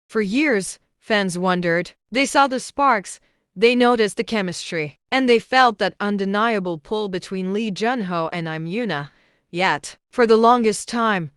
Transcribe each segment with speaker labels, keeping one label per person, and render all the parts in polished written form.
Speaker 1: For years, fans wondered. They saw the sparks, they noticed the chemistry, and they felt that undeniable pull between Junho and Yoona. Yet, for the longest time,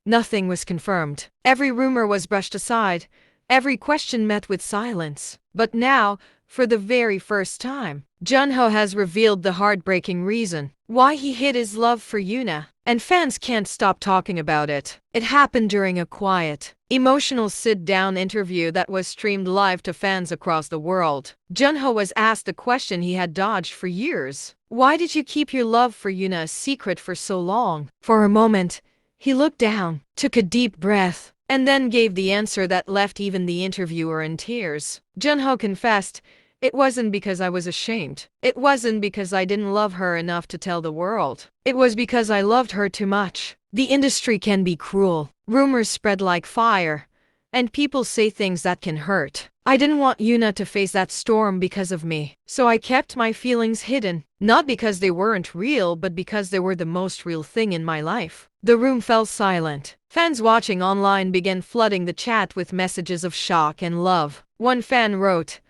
Speaker 1: nothing was confirmed. Every rumor was brushed aside, every question met with silence. But now, for the very first time, Junho has revealed the heartbreaking reason why he hid his love for Yoona, and fans can't stop talking about it. It happened during a quiet, emotional sit-down interview that was streamed live to fans across the world. Junho was asked the question he had dodged for years. Why did you keep your love for Yoona a secret for so long? For a moment, he looked down, took a deep breath, and then gave the answer that left even the interviewer in tears. Junho confessed, "It wasn't because I was ashamed. It wasn't because I didn't love her enough to tell the world. It was because I loved her too much. The industry can be cruel. Rumors spread like fire, and people say things that can hurt. I didn't want Yoona to face that storm because of me. So I kept my feelings hidden, not because they weren't real, but because they were the most real thing in my life." The room fell silent. Fans watching online began flooding the chat with messages of shock and love. One fan wrote,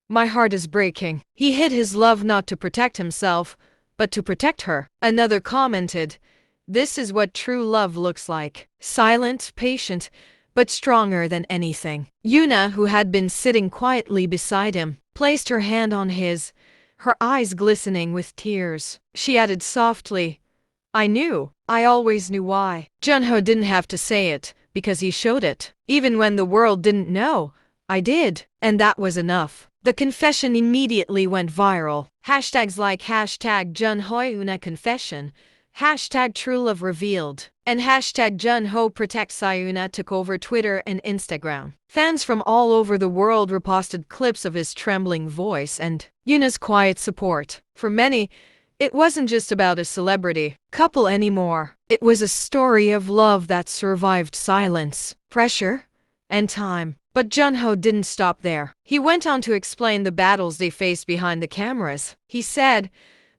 Speaker 1: "My heart is breaking. He hid his love not to protect himself, but to protect her." Another commented, "This is what true love looks like. Silent, patient, but stronger than anything." Yoona, who had been sitting quietly beside him, placed her hand on his, her eyes glistening with tears. She added softly, "I knew. I always knew why." Junho didn't have to say it, because he showed it. Even when the world didn't know, "I did." And that was enough. The confession immediately went viral. Hashtags like #JunhoYoona confession, #TrueLove revealed, and #Junho protects Yoona took over Twitter and Instagram. Fans from all over the world reposted clips of his trembling voice and Yoona's quiet support. For many, it wasn't just about a celebrity couple anymore. It was a story of love that survived silence, pressure, and time. But Junho didn't stop there. He went on to explain the battles they faced behind the cameras. He said,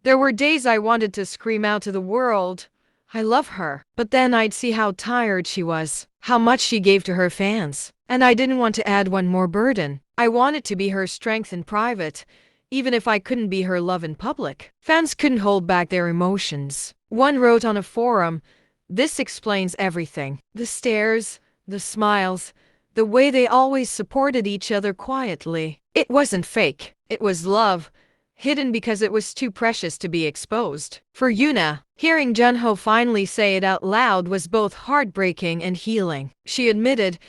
Speaker 1: "There were days I wanted to scream out to the world, 'I love her.' But then I'd see how tired she was, how much she gave to her fans. And I didn't want to add one more burden. I wanted to be her strength in private, even if I couldn't be her love in public." Fans couldn't hold back their emotions. One wrote on a forum, "This explains everything. The stares, the smiles, the way they always supported each other quietly. It wasn't fake. It was love, hidden because it was too precious to be exposed." For Yoona, hearing Junho finally say it out loud was both heartbreaking and healing. She admitted,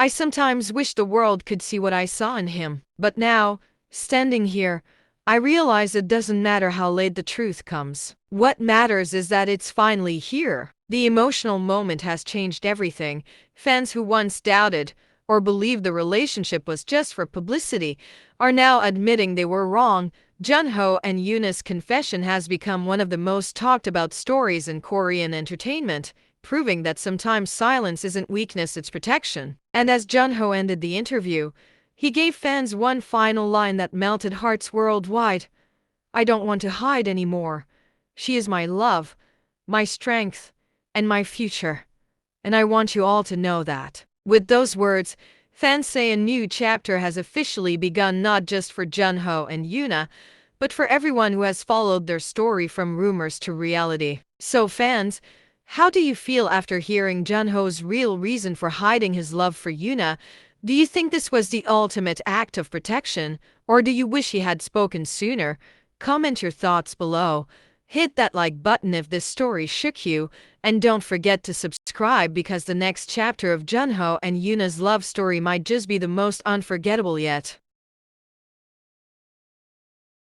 Speaker 1: "I sometimes wish the world could see what I saw in him. But now, standing here, I realize it doesn't matter how late the truth comes. What matters is that it's finally here." The emotional moment has changed everything. Fans who once doubted or believed the relationship was just for publicity are now admitting they were wrong. Junho and Yoona's confession has become one of the most talked about stories in Korean entertainment, proving that sometimes silence isn't weakness, it's protection. And as Junho ended the interview, he gave fans one final line that melted hearts worldwide. "I don't want to hide anymore. She is my love, my strength, and my future. And I want you all to know that." With those words, fans say a new chapter has officially begun, not just for Junho and Yoona, but for everyone who has followed their story from rumors to reality. So fans, how do you feel after hearing Junho's real reason for hiding his love for Yoona? Do you think this was the ultimate act of protection, or do you wish he had spoken sooner? Comment your thoughts below. Hit that like button if this story shook you, and don't forget to subscribe because the next chapter of Junho and Yoona's love story might just be the most unforgettable yet.